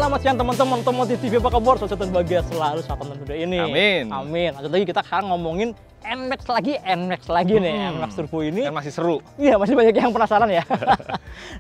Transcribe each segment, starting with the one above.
Selamat siang teman-teman Otomotif TV, apa kabar? Sukses dan bahagia selalu saat tonton video ini. Amin. Amin. Lanjut lagi, kita sekarang ngomongin NMAX lagi nih. NMAX Turbo ini Kan masih seru. iya, masih banyak yang penasaran ya.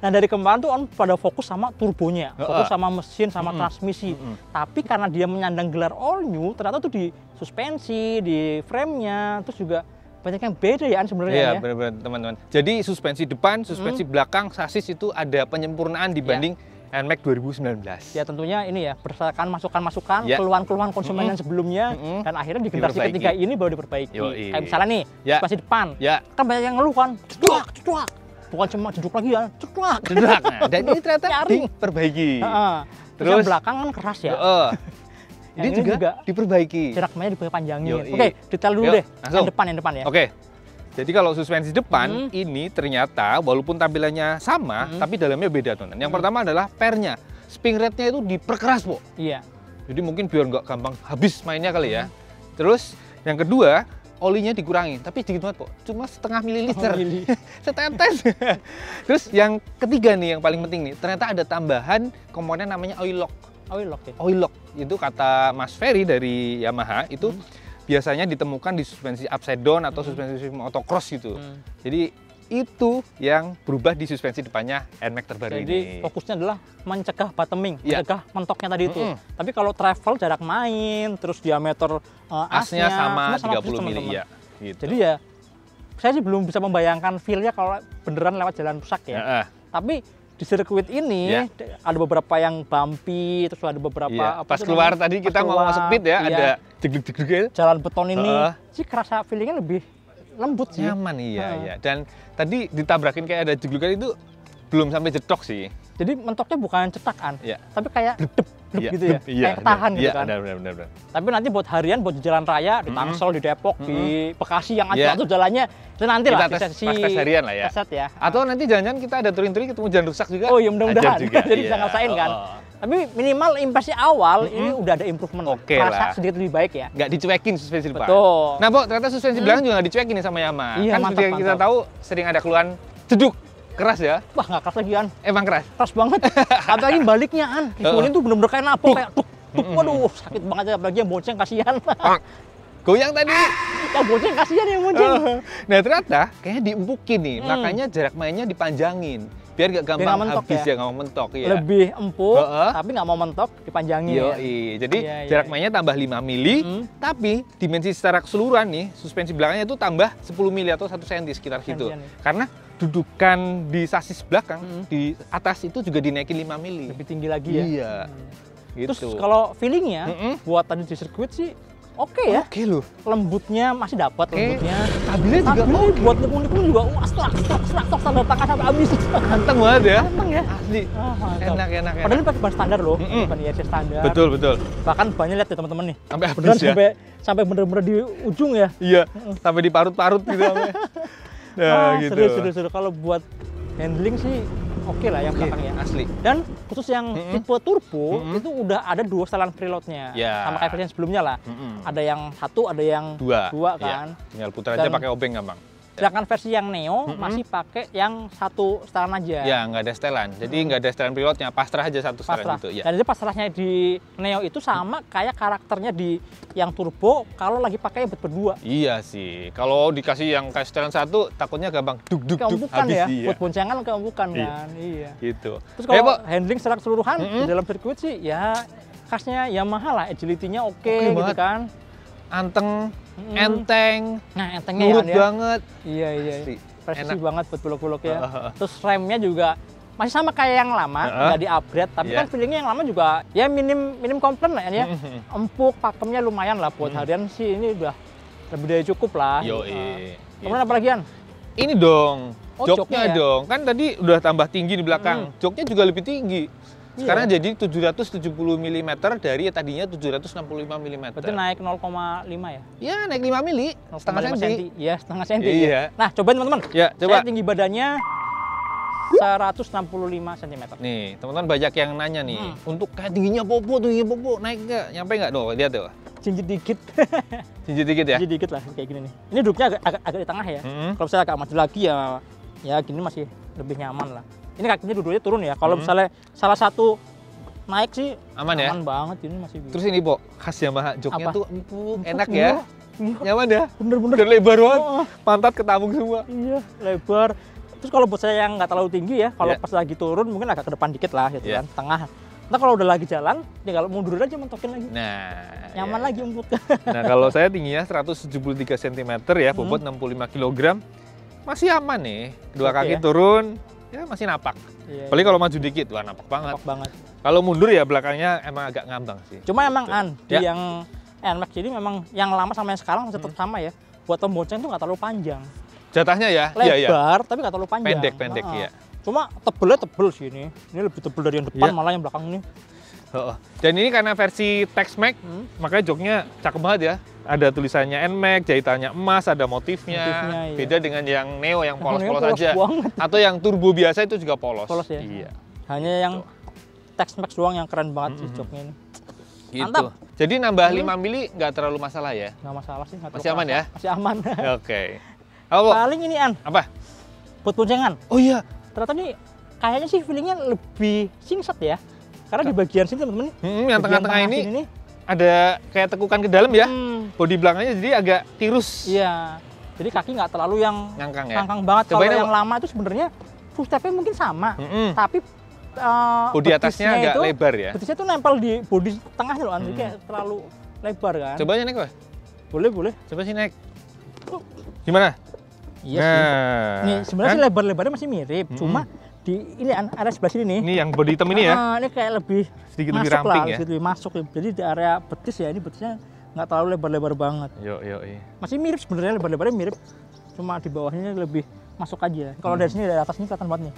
Nah, dari kemarin tuh pada fokus sama turbonya, fokus sama mesin, sama transmisi. Tapi karena dia menyandang gelar all new, ternyata tuh di suspensi, di frame-nya, terus juga banyak yang beda ya sebenarnya. Iya, ya. benar-benar teman-teman. Jadi suspensi depan, suspensi belakang, sasis itu ada penyempurnaan dibanding NMAX 2019. Ya tentunya ini ya berdasarkan masukan-masukan, Ya. keluhan-keluhan konsumen yang sebelumnya, dan akhirnya di generasi Diperbaiki. ketiga ini baru diperbaiki. Yoi. Kayak misalnya nih, Ya. suspensi depan, Ya. kan banyak yang ngeluh kan, ceduak. Bukan cuma jeduk lagi ya, ceduak. Cedak. Nah, dan ini ternyata Nyaring. diperbaiki. Terus yang belakang kan keras ya. Ini Yang juga diperbaiki. jarak mainnya dipanjangin. Yoi. Oke, detail dulu Yuk, deh. langsung. Yang depan ya. Oke. Jadi kalau suspensi depan ini ternyata walaupun tampilannya sama, tapi dalamnya beda, teman. Yang pertama adalah pernya. Spring rate-nya itu diperkeras, Po. Iya. Jadi mungkin biar nggak gampang habis mainnya kali ya. Terus yang kedua, olinya dikurangi, tapi sedikit banget, Po. Cuma setengah mililiter. Setetes. Terus yang ketiga nih, yang paling penting nih, ternyata ada tambahan komponen namanya oil lock. Oil lock ya. Oil lock itu kata Mas Ferry dari Yamaha itu biasanya ditemukan di suspensi upside down atau suspensi motocross gitu. Jadi itu yang berubah di suspensi depannya NMAX terbaru Jadi ini. fokusnya adalah mencegah bottoming, Iya. mencegah mentoknya tadi itu. Tapi kalau travel, jarak main, terus diameter Asnya sama semua 30 teman-teman. mili ya. Gitu. Jadi ya saya sih belum bisa membayangkan feel-nya kalau beneran lewat jalan rusak ya. Ya, Tapi di sirkuit ini Ya. ada beberapa yang bumpy, terus ada beberapa iya. apa Pas tuh keluar namanya? tadi Pas kita mau keluar, masuk pit ya, iya. ada jegleg-jegleg. Jalan beton ini Heeh. sih kerasa feelingnya lebih lembut sih. Nyaman iya. Dan tadi ditabrakin kayak ada jeglugan itu belum sampai jedok sih. Jadi mentoknya bukan cetakan, Iya. tapi kayak dep Iya, gitu ya, iya, kayak tahan gitu iya, kan. benar. Tapi nanti buat harian, buat di jalan raya, di Tangsel, di Depok, di Bekasi yang Iya. acuh jalannya, itu nanti Kita lah di tes, sesi pas tes harian lah ya. Keset ya. Atau nanti jangan-jangan kita ada touring-touring ketemu jalan rusak juga. Oh iya, mudah-mudahan. Ada juga, Jadi iya. bisa ngerasain kan. Tapi minimal impresi awal ini udah ada improvement. Oke Rasa lah. sedikit lebih baik ya. Nggak dicuekin suspensi depan. Betul. Nah, Pok, ternyata suspensi belakang juga nggak dicuekin nih sama Yamaha. Iya, Kan mantap, seperti yang kita mantap. tahu sering ada keluhan jeduk. Keras ya? Wah, nggak keras lagi, An. Emang keras? Keras banget. Apalagi baliknya, An. Dipukulin tuh bener-bener kayak nabok, kayak tuk. Waduh, sakit banget ya. Apalagi yang bonceng, kasihan. Goyang tadi. Yang bonceng, kasihan yang bonceng. Nah, ternyata kayaknya diempukin nih. Makanya jarak mainnya dipanjangin. Biar nggak gampang nggak mentok habis ya? nggak mau mentok. Iya. Lebih empuk, Heeh. tapi nggak mau mentok, dipanjangin. Yoi. Jadi Iya, iya, jarak iya. mainnya tambah 5 mili, tapi dimensi secara keseluruhan nih, suspensi belakangnya itu tambah 10 mili atau 1 cm sekitar situ. Sentian ya. Karena dudukan di sasis belakang di atas itu juga dinaikin 5 mili. Lebih tinggi lagi ya. Iya. Gitu. Terus kalau feelingnya, buat tadi di sirkuit sih oke ya. Oke loh. Lembutnya masih dapat lembutnya. Stabilnya juga Stabilnya oke. buat nikung-nikung juga strak standar tangan sampai habis. Ganteng banget ya. Ganteng ya. Asli. Mantap. Enak. Padahal ini pakai ban standar loh, bukan IRC standar. Betul. Bahkan bannya lihat ya teman-teman nih. Sampai habis Beneran ya. sampai bener-bener di ujung ya. Iya. Sampai di parut-parut gitu sampai. Nah, gitu. Seru. Kalau buat handling sih oke lah yang belakang ya. Asli. Dan khusus yang tipe turbo itu udah ada 2 setelan preloadnya, Ya. sama kayak versi yang sebelumnya lah. Ada yang 1, ada yang 2 kan. Iya. Tinggal putar aja Dan- pakai obeng gampang. Sedangkan versi yang Neo masih pakai yang 1 setelan aja. Ya, nggak ada setelan. Jadi nggak ada setelan pilotnya, pasrah aja satu setelan Pasrah. gitu. Ya. Dan itu pasrahnya di Neo itu sama kayak karakternya di yang turbo kalau lagi pakai berdua. Iya sih. Kalau dikasih yang kayak setelan satu, takutnya gampang duk Keempukan habis ya, iya. buat boncengan keempukan Iya. kan. Iya. Gitu. Terus kalau Pok. handling secara keseluruhan di dalam sirkuit sih ya khasnya Yamaha lah, agility-nya oke gitu banget. kan. Anteng, enteng, Nah, entengnya nurut ya. banget. Iya. Asli. Presisi Enak. banget buat belok-belok ya. Heeh. Terus remnya juga masih sama kayak yang lama, nggak di-upgrade, tapi Iya. kan feelingnya yang lama juga ya minim komplain lah ya. Empuk, pakemnya lumayan lah buat harian sih ini udah lebih dari cukup lah. Yoi. Kemudian apa lagi, An? Ini dong, Oh, joknya joknya ya? dong. Kan tadi udah tambah tinggi di belakang. Joknya juga lebih tinggi. Sekarang jadi 770 mm dari tadinya 765 mm. Berarti naik 0,5 ya? Ya, naik 5 mili, setengah 0,5 senti. Iya, setengah senti. Iya. Ya. Nah, cobain teman-teman. Ya, coba. Saya tinggi badannya 165 cm. Nih, teman-teman banyak yang nanya nih, untuk kayak tingginya Popo naik nggak? Nyampe nggak? Tuh, lihat tuh. Jinjit dikit. Jinjit dikit ya? Jinjit dikit lah kayak gini nih. Ini duduknya agak di tengah ya. Kalau saya agak maju lagi ya gini masih lebih nyaman lah. Ini kakinya dua-duanya turun ya. Kalau misalnya salah satu naik sih Aman ya? aman banget ini masih bisa. Terus ini Po, khas Yamaha, joknya Apa? tuh empuk, enak Iya, ya. iya. Nyaman ya? Bener-bener. Dan lebar banget, Oh, pantat ketambung semua. iya, lebar. Terus kalau buat saya yang nggak terlalu tinggi ya, kalau Iya. pas lagi turun mungkin agak ke depan dikit lah gitu Iya. kan, tengah. Nah kalau udah lagi jalan, ya kalau mundur aja mentokin lagi. Nah, Nyaman iya. lagi empuk. Nah, kalau saya tingginya 173 cm ya, bobot 65 kg. Masih aman nih. Kedua Oke kaki ya. turun, ya masih napak. Iya, Apalagi kalau maju dikit, wah napak banget. enak banget. Kalau mundur ya belakangnya emang agak ngambang sih. Cuma emang di Ya. yang NMAX ini memang yang lama sama yang sekarang tetap sama ya. Buat pembonceng tuh nggak terlalu panjang. Jatahnya ya, iya. Lebar tapi nggak terlalu panjang. Pendek, Nah, iya. Cuma tebelnya tebel sih ini. Ini lebih tebel dari yang depan Iya. malah yang belakang ini. Heeh. Dan ini karena versi Tex-Mex, makanya joknya cakep banget ya. Ada tulisannya NMAX, jahitannya emas, ada motifnya. Motifnya, iya. Beda dengan yang Neo yang Yang polos-polos Neo polos aja. banget. Atau yang turbo biasa itu juga polos. Polos ya. Iya. Hanya yang Tex-Mex doang yang keren banget sih joknya ini. Gitu. Mantap. Jadi nambah 5 mili nggak terlalu masalah ya? Nggak masalah sih. Nggak Masih terlalu aman kerasa. ya? Masih aman. Oke. Halo, Paling ini apa? buat boncengan. Oh iya. Ternyata nih kayaknya sih feelingnya lebih singset ya. Karena di bagian sini teman-teman. Yang bagian tengah-tengah tengah ini sini ada kayak tekukan ke dalam ya. body Bodi belakangnya jadi agak tirus. iya. Jadi kaki nggak terlalu yang Ngangkang ya. kangkang banget. Kalau Cobain yang apa? lama itu sebenarnya footstepnya mungkin sama, Mm-mm. tapi Bodi atasnya betisnya agak itu, lebar ya. betisnya tuh nempel di bodi tengahnya loh, jadi kayak terlalu lebar kan. Coba aja naik, Pak. Boleh. Coba sih naik. Gimana? Iya sih. Nih sebenarnya sih lebar-lebarnya masih mirip, cuma di ini area sebelah sini nih. Ini yang bodi hitam ini ya. Ini kayak lebih Sedikit lebih masuk ramping lah, ya. sedikit lebih masuk. Jadi di area betis ya, ini betisnya nggak terlalu lebar-lebar banget. Yo. Iya. Masih mirip sebenarnya, lebar-lebarnya mirip, cuma di bawahnya lebih masuk aja. Kalau dari sini dari atas ini kelihatan banget nih,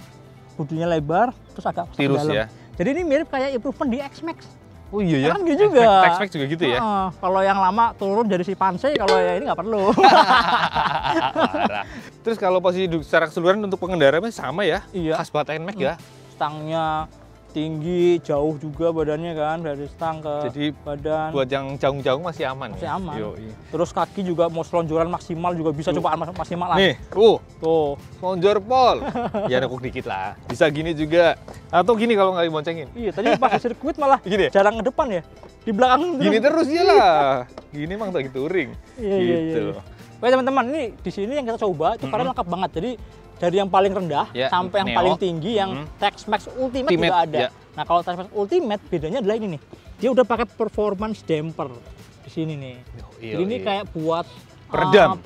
bodinya lebar, terus agak masuk ke Tirus dalam. ya. Jadi ini mirip kayak improvement di X-Max. Oh iya ya. Kan gitu juga. Tex-Mex juga gitu ya. Kalau yang lama turun dari si Pansy, kalau yang ini nggak perlu. Parah. Terus kalau posisi duduk secara keseluruhan untuk pengendara masih sama ya. Iya. Khas banget NMAX ya. Stangnya tinggi, jauh juga badannya kan, dari stang ke Jadi badan. buat yang jauh-jauh masih aman. Masih ya? aman. Yoi. Terus kaki juga mau selonjoran maksimal juga bisa, cobaan maksimal lah. Nih, Tuh. lonjor pol. Ya nekuk dikit lah. Bisa gini juga. Atau gini kalau nggak diboncengin. Iya, tadi pas di sirkuit malah Gini ya? jarang ke depan ya. Di belakang Gini terus ya lah. Gini emang lagi touring. Iya. Gitu. Oke teman-teman, ini di sini yang kita coba itu karena lengkap banget. Jadi dari yang paling rendah Ya, sampai yang Neo. paling tinggi yang Tex-Mex Ultimate juga ada. ya. Nah, kalau Tex-Mex Ultimate bedanya adalah ini nih. Dia udah pakai performance damper di sini nih. Iya, Jadi ini iya. kayak buat Peredam.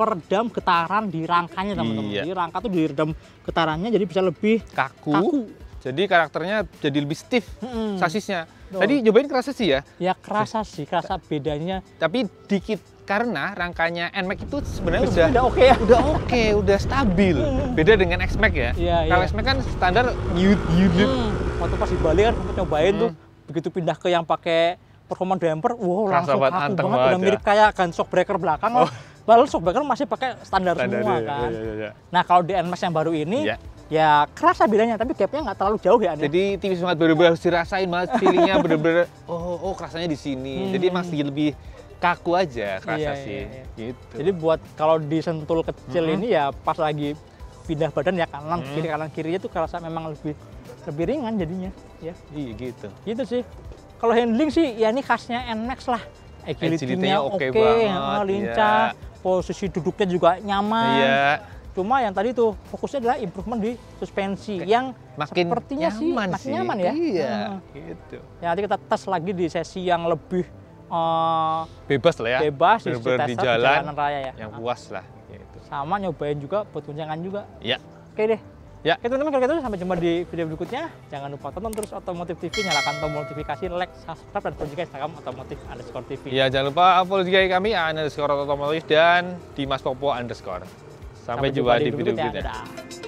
getaran di rangkanya teman-teman. Iya. Jadi rangka tuh diredam getarannya jadi bisa lebih Kaku. Jadi karakternya jadi lebih stiff Mm-mm. sasisnya. Tuh. Tadi nyobain kerasa sih ya. Ya kerasa sih, kerasa bedanya. Tapi dikit karena rangkanya NMAX itu sebenarnya udah Udah oke ya. udah oke, udah stabil. Beda dengan X-Max ya. Iya, Kalau iya. X-Max kan standar yut. Waktu pas di Bali kan sempat nyobain tuh, begitu pindah ke yang pakai performance damper, wow Kerasa langsung banget, kaku anteng banget, banget udah ya. mirip kayak gun shock breaker belakang lah. Padahal shock breaker masih pakai standar semua kan. Iya. Nah kalau di NMAX yang baru ini, Iya. ya kerasa bedanya, tapi gapnya nggak terlalu jauh ya. Jadi tipis banget, bener-bener harus dirasain banget feelingnya, bener-bener oh kerasanya di sini. Jadi masih lebih kaku aja kerasa Iya, sih. iya. Gitu. Jadi buat kalau di sentul kecil ini ya pas lagi pindah badan ya kanan kiri kanan kirinya tuh kerasa memang lebih ringan jadinya ya. Iya gitu. Gitu sih. Kalau handling sih ya ini khasnya NMAX lah. Agility-nya Agility-nya oke oke, banget, lincah, iya. posisi duduknya juga nyaman. Iya. Cuma yang tadi tuh fokusnya adalah improvement di suspensi yang Makin sepertinya sih nyaman makin sih. nyaman ya. Iya. Heeh. Gitu. Ya nanti kita tes lagi di sesi yang lebih Bebas lah ya. bebas di Bener-bener di tester jalan jalanan raya ya. yang puas lah. Gitu. Sama nyobain juga buat boncengan juga. Iya. Oke deh. Ya. Oke teman-teman, kalau gitu sampai jumpa di video berikutnya. Jangan lupa tonton terus Otomotif TV, nyalakan tombol notifikasi, like, subscribe, dan follow juga Instagram Otomotif_TV. Iya, jangan lupa follow juga kami _otomotif dan Dimas Popo_. Sampai jumpa di video berikutnya. Dadah.